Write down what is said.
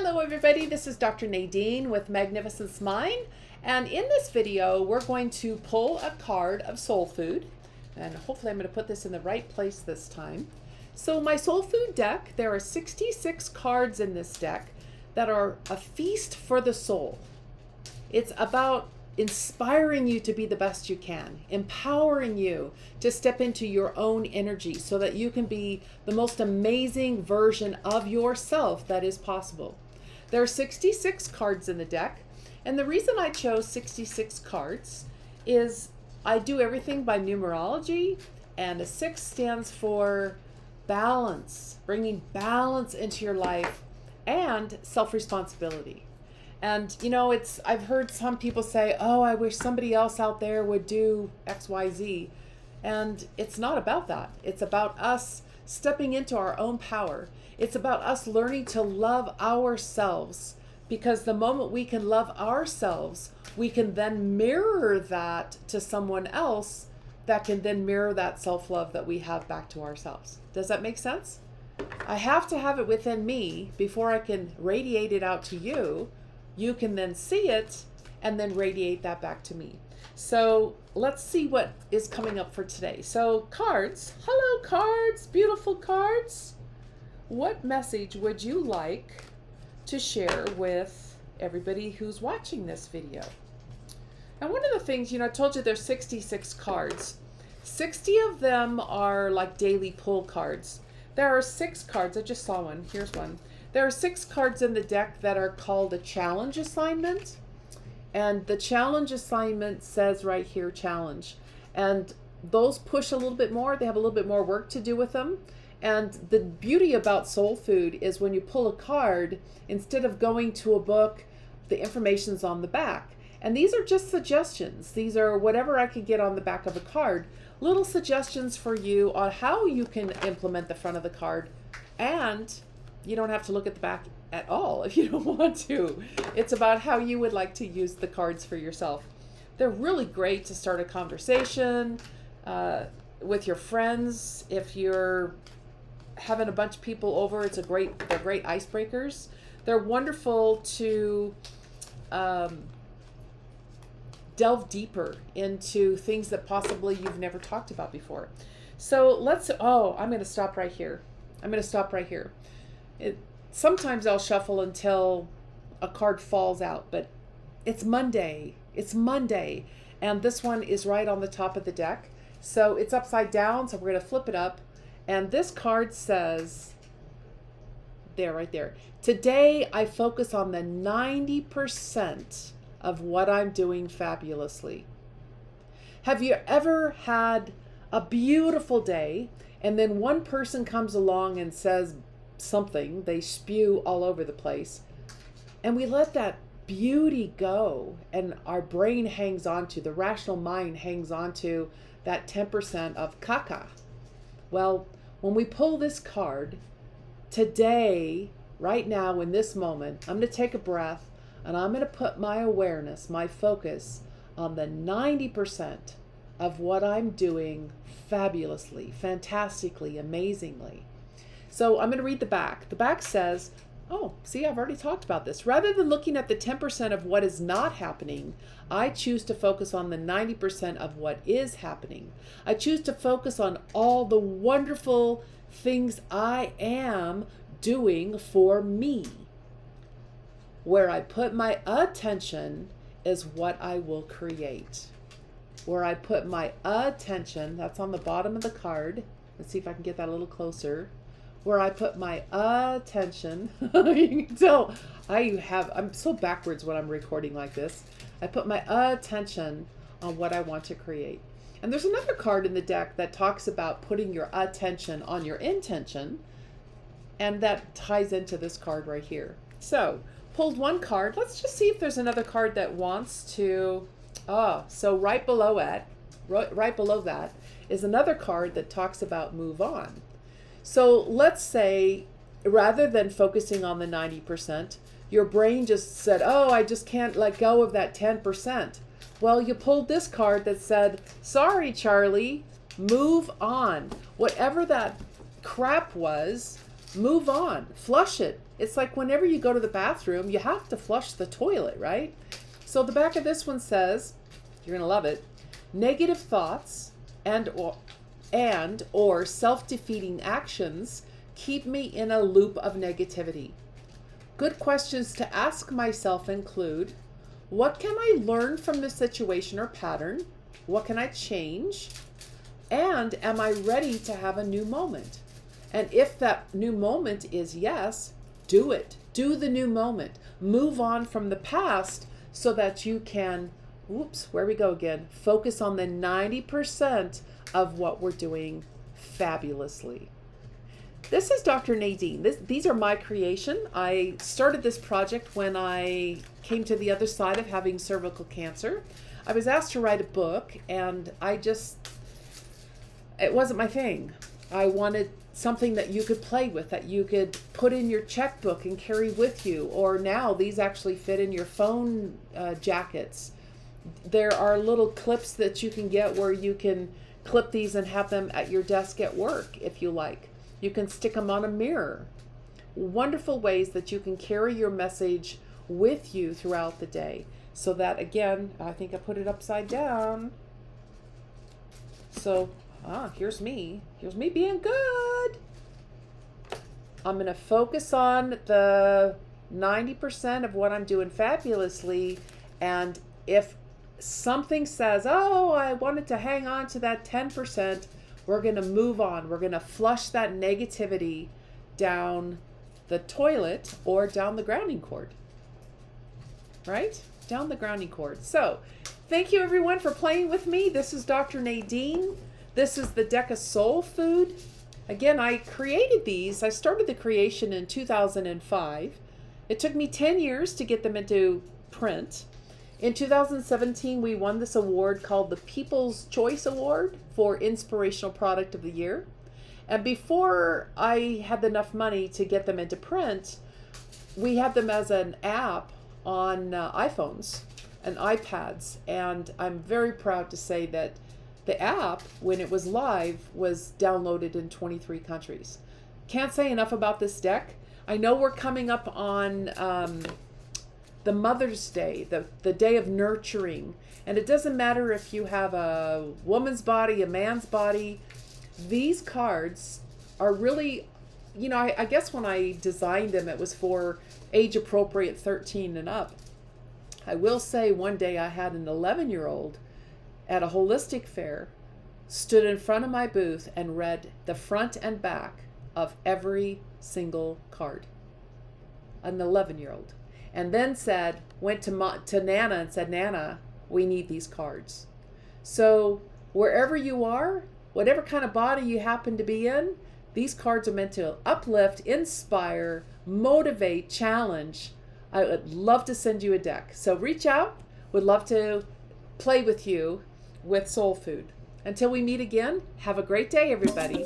Hello everybody, this is Dr. Nadine with Magnificence Mind, and in this video we're going to pull a card of soul food, and hopefully I'm going to put this in the right place this time. So my soul food deck, there are 66 cards in this deck that are a feast for the soul. It's about inspiring you to be the best you can, empowering you to step into your own energy so that you can be the most amazing version of yourself that is possible. There are 66 cards in the deck, and the reason I chose 66 cards is I do everything by numerology, and a 6 stands for balance, bringing balance into your life and self-responsibility. And you know, I've heard some people say, oh, I wish somebody else out there would do XYZ. And it's not about that. It's about us stepping into our own power. It's about us learning to love ourselves, because the moment we can love ourselves, we can then mirror that to someone else that can then mirror that self-love that we have back to ourselves. Does that make sense? I have to have it within me before I can radiate it out to you. You can then see it and then radiate that back to me. So let's see what is coming up for today. So cards, hello cards, beautiful cards. What message would you like to share with everybody who's watching this video? And one of the things, I told you there's 66 cards. 60 of them are like daily pull cards. There are 6 cards, I just saw one, here's one. There are 6 cards in the deck that are called a challenge assignment. And the challenge assignment says right here, challenge. And those push a little bit more. They have a little bit more work to do with them. And the beauty about soul food is when you pull a card, instead of going to a book, the information's on the back. And these are just suggestions. These are whatever I could get on the back of a card. Little suggestions for you on how you can implement the front of the card. And you don't have to look at the back at all if you don't want to. It's about how you would like to use the cards for yourself. They're really great to start a conversation with your friends. If you're having a bunch of people over, they're great icebreakers. They're wonderful to delve deeper into things that possibly you've never talked about before. So I'm going to stop right here. Sometimes I'll shuffle until a card falls out, but it's Monday, and this one is right on the top of the deck. So it's upside down, so we're going to flip it up, and this card says, right there, today I focus on the 90% of what I'm doing fabulously. Have you ever had a beautiful day, and then one person comes along and says something, they spew all over the place, and we let that beauty go, and our brain hangs on to, the rational mind hangs on to that 10% of caca. Well, when we pull this card, today, right now, in this moment, I'm going to take a breath, and I'm going to put my awareness, my focus on the 90% of what I'm doing fabulously, fantastically, amazingly. So I'm going to read the back. The back says, oh, see, I've already talked about this. Rather than looking at the 10% of what is not happening, I choose to focus on the 90% of what is happening. I choose to focus on all the wonderful things I am doing for me. Where I put my attention is what I will create. Where I put my attention, that's on the bottom of the card. Let's see if I can get that a little closer. Where I put my attention, you can tell I'm so backwards when I'm recording like this. I put my attention on what I want to create. And there's another card in the deck that talks about putting your attention on your intention, and that ties into this card right here. So, pulled one card. Let's just see if there's another card that wants to, so right below that is another card that talks about move on. So let's say, rather than focusing on the 90%, your brain just said, oh, I just can't let go of that 10%. Well, you pulled this card that said, sorry, Charlie, move on. Whatever that crap was, move on, flush it, It's like whenever you go to the bathroom, you have to flush the toilet, right? So the back of this one says, you're gonna love it, negative thoughts and or self-defeating actions keep me in a loop of negativity. Good questions to ask myself include, what can I learn from this situation or pattern? What can I change? And am I ready to have a new moment? And if that new moment is yes, do it. Do the new moment. Move on from the past so that you can, where we go again, focus on the 90% of what we're doing fabulously. This is Dr. Nadine. These are my creation. I started this project when I came to the other side of having cervical cancer. I was asked to write a book, and it wasn't my thing. I wanted something that you could play with, that you could put in your checkbook and carry with you, or now these actually fit in your phone jackets. There are little clips that you can get where you can clip these and have them at your desk at work if you like. You can stick them on a mirror. Wonderful ways that you can carry your message with you throughout the day. So that, again, I think I put it upside down. So, here's me. Here's me being good. I'm going to focus on the 90% of what I'm doing fabulously. And if something says, oh, I wanted to hang on to that 10%, we're going to move on. We're going to flush that negativity down the toilet or down the grounding cord. Right? Down the grounding cord. So, thank you everyone for playing with me. This is Dr. Nadine. This is the deck of soul food. Again, I created these. I started the creation in 2005. It took me 10 years to get them into print. In 2017, we won this award called the People's Choice Award for Inspirational Product of the Year. And before I had enough money to get them into print, we had them as an app on iPhones and iPads. And I'm very proud to say that the app, when it was live, was downloaded in 23 countries. Can't say enough about this deck. I know we're coming up on the Mother's Day, the day of nurturing. And it doesn't matter if you have a woman's body, a man's body. These cards are really, I guess when I designed them, it was for age appropriate 13 and up. I will say one day I had an 11-year-old at a holistic fair, stood in front of my booth and read the front and back of every single card. An 11-year-old. And then went to Nana and said, Nana, we need these cards. So wherever you are, whatever kind of body you happen to be in, these cards are meant to uplift, inspire, motivate, challenge. I would love to send you a deck. So reach out. Would love to play with you with soul food. Until we meet again, have a great day, everybody.